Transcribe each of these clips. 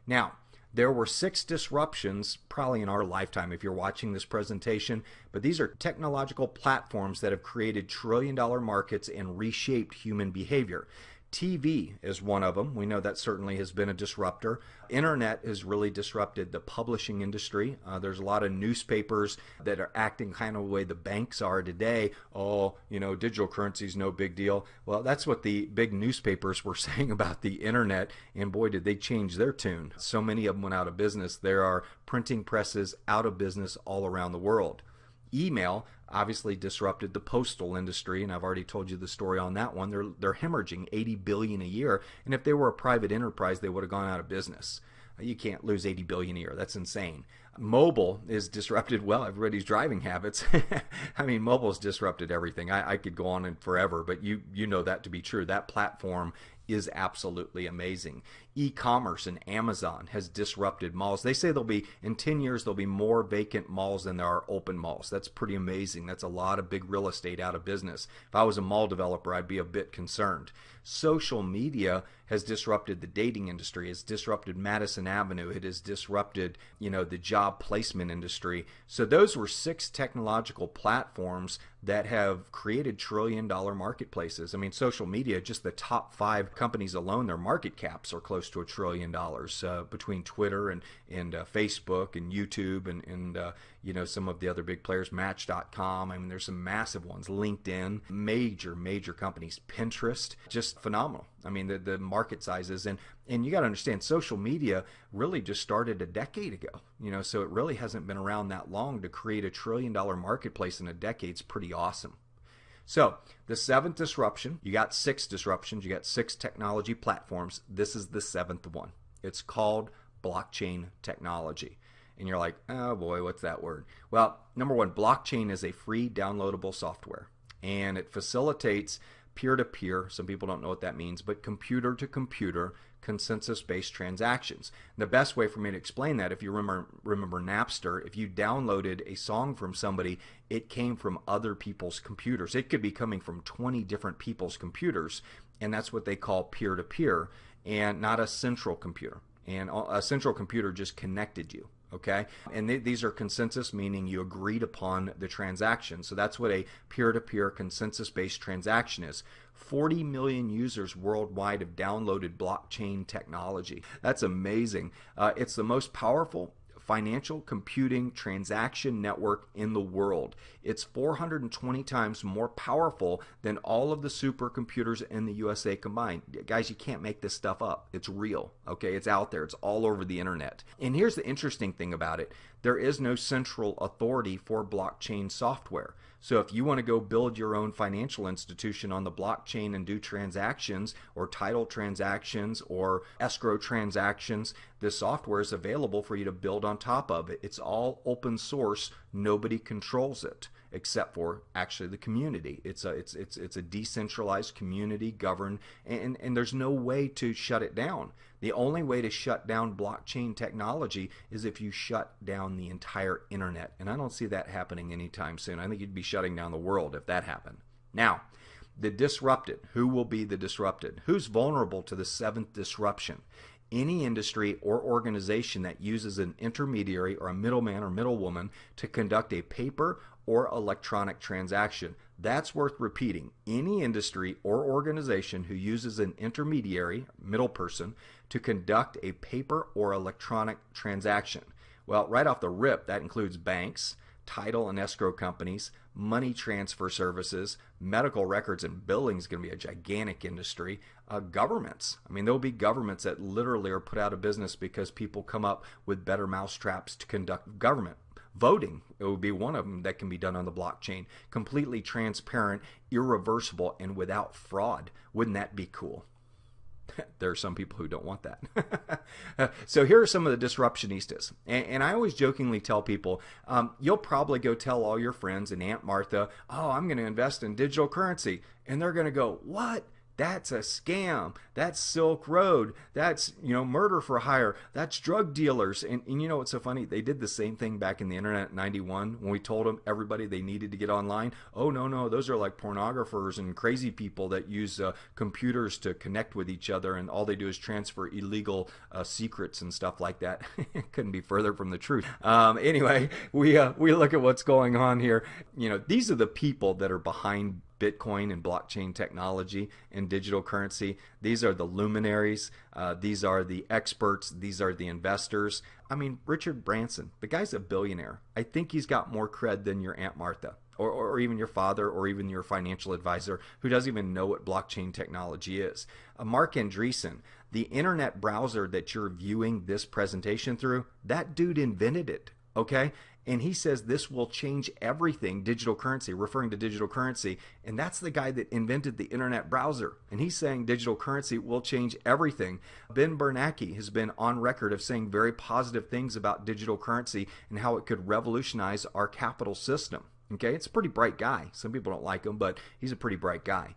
Now, there were 6 disruptions probably in our lifetime if you're watching this presentation, but these are technological platforms that have created trillion-dollar markets and reshaped human behavior. TV is one of them. We know that certainly has been a disruptor. Internet has really disrupted the publishing industry. There's a lot of newspapers that are acting kind of the way the banks are today. Oh, digital currency is no big deal. Well, that's what the big newspapers were saying about the internet, and boy, did they change their tune. So many of them went out of business. There are printing presses out of business all around the world. Email obviously disrupted the postal industry, and I've already told you the story on that one. They're hemorrhaging $80 billion a year, and if they were a private enterprise, they would have gone out of business. You can't lose $80 billion a year. That's insane. Mobile is disrupted, well, everybody's driving habits. I mean, mobile's disrupted everything. I could go on and forever, but you know that to be true. That platform is absolutely amazing. E-commerce and Amazon has disrupted malls. They say in 10 years there'll be more vacant malls than there are open malls. That's pretty amazing. That's a lot of big real estate out of business. If I was a mall developer, I'd be a bit concerned. Social media has disrupted the dating industry. It's disrupted Madison Avenue. It has disrupted, the job placement industry. So those were 6 technological platforms that have created trillion-dollar marketplaces. I mean, social media, just the top 5 companies alone, their market caps are close to $1 trillion between Twitter and Facebook and YouTube and some of the other big players, Match.com. I mean, there's some massive ones. LinkedIn, major companies. Pinterest, just phenomenal. I mean, the market sizes. And you got to understand, social media really just started a decade ago. So it really hasn't been around that long to create $1 trillion marketplace in a decade. It's pretty awesome. So the 7th disruption, you got 6 disruptions, you got 6 technology platforms. This is the 7th one. It's called blockchain technology. And you're like, oh boy, what's that word? Well, number one, blockchain is a free downloadable software, and it facilitates peer-to-peer, some people don't know what that means, but computer-to-computer consensus-based transactions. The best way for me to explain that, if you remember Napster, if you downloaded a song from somebody, it came from other people's computers. It could be coming from 20 different people's computers, and that's what they call peer-to-peer, and not a central computer. And a central computer just connected you. Okay, and these are consensus, meaning you agreed upon the transaction. So that's what a peer-to-peer consensus-based transaction is. 40 million users worldwide have downloaded blockchain technology. That's amazing. It's the most powerful financial computing transaction network in the world. It's 420 times more powerful than all of the supercomputers in the USA combined. Guys, you can't make this stuff up. It's real. Okay, it's out there. It's all over the internet. And here's the interesting thing about it. There is no central authority for blockchain software. So if you want to go build your own financial institution on the blockchain and do transactions or title transactions or escrow transactions, this software is available for you to build on top of it. It's all open source. Nobody controls it except for actually the community. It's a decentralized community governed, and there's no way to shut it down. The only way to shut down blockchain technology is if you shut down the entire internet, and I don't see that happening anytime soon. I think you'd be shutting down the world if that happened. Now, the disrupted. Who will be the disrupted? Who's vulnerable to the 7th disruption? Any industry or organization that uses an intermediary or a middleman or middlewoman to conduct a paper or electronic transaction. That's worth repeating. Any industry or organization who uses an intermediary, middle person, to conduct a paper or electronic transaction. Well, right off the rip, that includes banks, title and escrow companies, money transfer services, medical records and billing is going to be a gigantic industry. Governments. I mean, there'll be governments that literally are put out of business because people come up with better mousetraps to conduct government. Voting, it would be one of them that can be done on the blockchain. Completely transparent, irreversible, and without fraud. Wouldn't that be cool? There are some people who don't want that. So here are some of the disruptionistas. And I always jokingly tell people, you'll probably go tell all your friends and Aunt Martha, oh, I'm going to invest in digital currency. And they're going to go, what? That's a scam. That's Silk Road. That's, murder for hire. That's drug dealers. And you know what's so funny? They did the same thing back in the internet in 91 when we told them, everybody, they needed to get online. Oh, no, those are like pornographers and crazy people that use computers to connect with each other, and all they do is transfer illegal secrets and stuff like that. Couldn't be further from the truth. Anyway, we look at what's going on here. These are the people that are behind Bitcoin and blockchain technology and digital currency. These are the luminaries. These are the experts. These are the investors. I mean, Richard Branson, the guy's a billionaire. I think he's got more cred than your Aunt Martha, or even your father, or even your financial advisor who doesn't even know what blockchain technology is. Marc Andreessen, the internet browser that you're viewing this presentation through, that dude invented it, okay? And he says this will change everything, digital currency, referring to digital currency. And that's the guy that invented the internet browser. And he's saying digital currency will change everything. Ben Bernanke has been on record of saying very positive things about digital currency and how it could revolutionize our capital system. Okay, it's a pretty bright guy. Some people don't like him, but he's a pretty bright guy.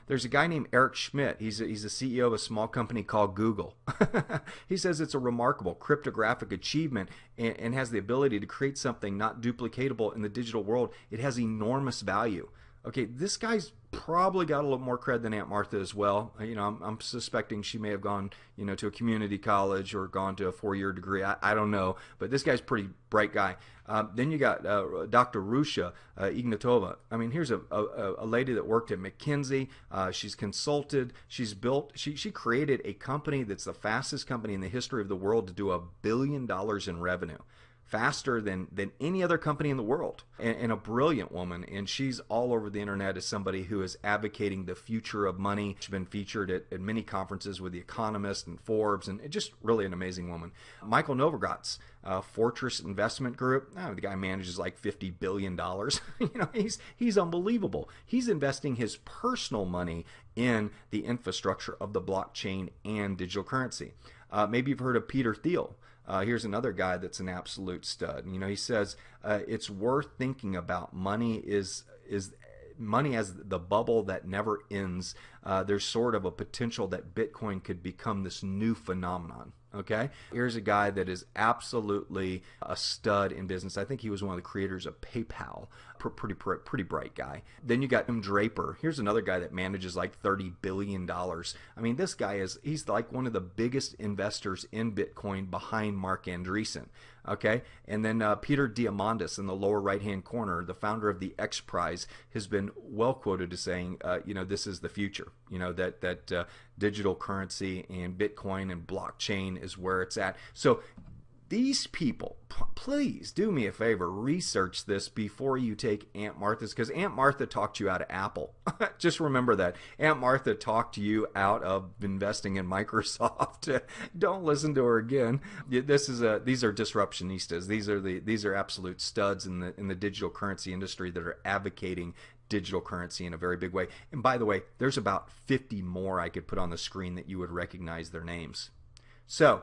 There's a guy named Eric Schmidt. He's a CEO of a small company called Google. He says it's a remarkable cryptographic achievement and has the ability to create something not duplicatable in the digital world. It has enormous value. Okay, this guy's probably got a little more cred than Aunt Martha as well. I'm suspecting she may have gone, to a community college or gone to a 4-year degree. I don't know, but this guy's a pretty bright guy. Then you got Dr. Rusha Ignatova. I mean, here's a lady that worked at McKinsey. She's consulted. She's built. She created a company that's the fastest company in the history of the world to do $1 billion in revenue. Faster than any other company in the world, and a brilliant woman. And she's all over the internet as somebody who is advocating the future of money. She's been featured at many conferences with The Economist and Forbes, and just really an amazing woman. Michael Novogratz, Fortress Investment Group. The guy manages like $50 billion. He's unbelievable. He's investing his personal money in the infrastructure of the blockchain and digital currency. Maybe you've heard of Peter Thiel. Here's another guy that's an absolute stud. He says it's worth thinking about. Money is money as the bubble that never ends. There's sort of a potential that Bitcoin could become this new phenomenon. Okay, here's a guy that is absolutely a stud in business. I think he was one of the creators of PayPal. Pretty bright guy. Then you got Tim Draper. Here's another guy that manages like $30 billion. I mean, this guy he's like one of the biggest investors in Bitcoin behind Marc Andreessen. Okay, and then Peter Diamandis in the lower right-hand corner, the founder of the X Prize, has been well quoted as saying, this is the future. That digital currency and Bitcoin and blockchain is where it's at. So these people, please do me a favor, research this before you take Aunt Martha's, because Aunt Martha talked you out of Apple. Just remember that. Aunt Martha talked you out of investing in Microsoft. Don't listen to her again. These are disruptionistas. These are absolute studs in the digital currency industry that are advocating digital currency in a very big way. And by the way, there's about 50 more I could put on the screen that you would recognize their names. So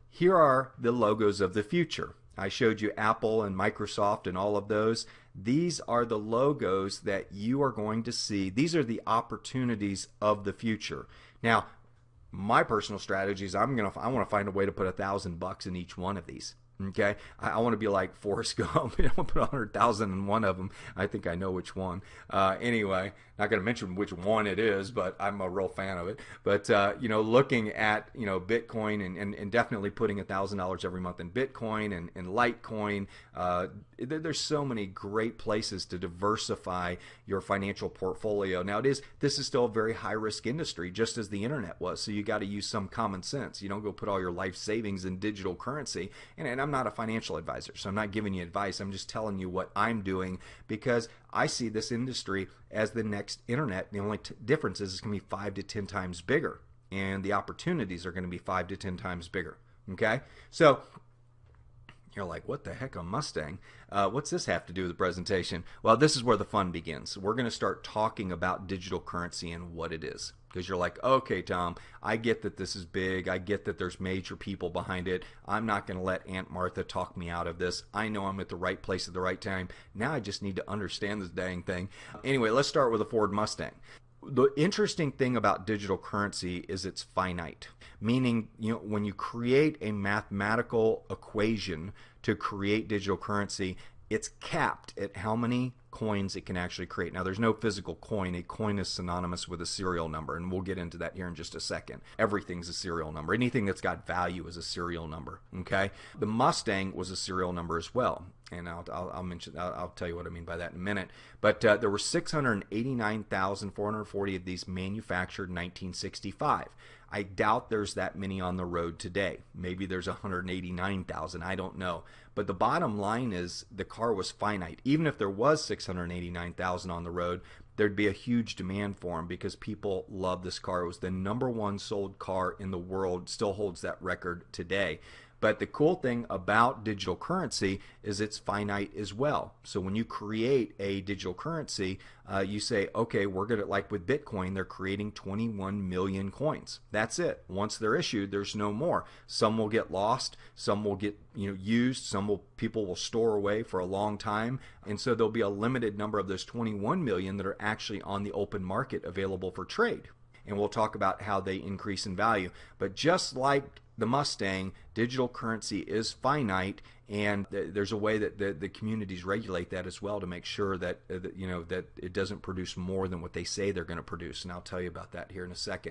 here are the logos of the future. I showed you Apple and Microsoft and all of those. These are the logos that you are going to see. These are the opportunities of the future. Now, my personal strategy is I want to find a way to put $1,000 in each one of these. Okay, I want to be like Forrest Gump. I want to put 100,000 in one of them. I think I know which one. Anyway, not going to mention which one it is, but I'm a real fan of it. But looking at Bitcoin and definitely putting $1,000 every month in Bitcoin and Litecoin. There's so many great places to diversify your financial portfolio. Now this is still a very high risk industry, just as the internet was. So you got to use some common sense. You don't go put all your life savings in digital currency. And I'm not a financial advisor, so I'm not giving you advice. I'm just telling you what I'm doing, because I see this industry as the next internet. The only difference is it's going to be 5 to 10 times bigger, and the opportunities are going to be 5 to 10 times bigger. Okay, so you're like, what the heck, a Mustang? What's this have to do with the presentation? Well, this is where the fun begins. We're going to start talking about digital currency and what it is. Because you're like, okay, Tom, I get that this is big. I get that there's major people behind it. I'm not going to let Aunt Martha talk me out of this. I know I'm at the right place at the right time. Now I just need to understand this dang thing. Anyway, let's start with a Ford Mustang. The interesting thing about digital currency is it's finite, meaning, when you create a mathematical equation to create digital currency, it's capped at how many coins it can actually create. Now, there's no physical coin. A coin is synonymous with a serial number, and we'll get into that here in just a second. Everything's a serial number. Anything that's got value is a serial number. Okay, the Mustang was a serial number as well, and I'll tell you what I mean by that in a minute. But there were 689,440 of these manufactured in 1965. I doubt there's that many on the road today. Maybe there's 189,000. I don't know. But the bottom line is the car was finite. Even if there was 689,000 on the road, there'd be a huge demand for them because people love this car. It was the #1 sold car in the world, still holds that record today. But the cool thing about digital currency is it's finite as well. So when you create a digital currency, you say, okay, we're going to, like with Bitcoin, they're creating 21 million coins. That's it. Once they're issued, there's no more. Some will get lost, some will get used, people will store away for a long time. And so there'll be a limited number of those 21 million that are actually on the open market available for trade. And we'll talk about how they increase in value. But just like the Mustang, digital currency is finite, and there's a way that the communities regulate that as well to make sure that that it doesn't produce more than what they say they're going to produce. And I'll tell you about that here in a second.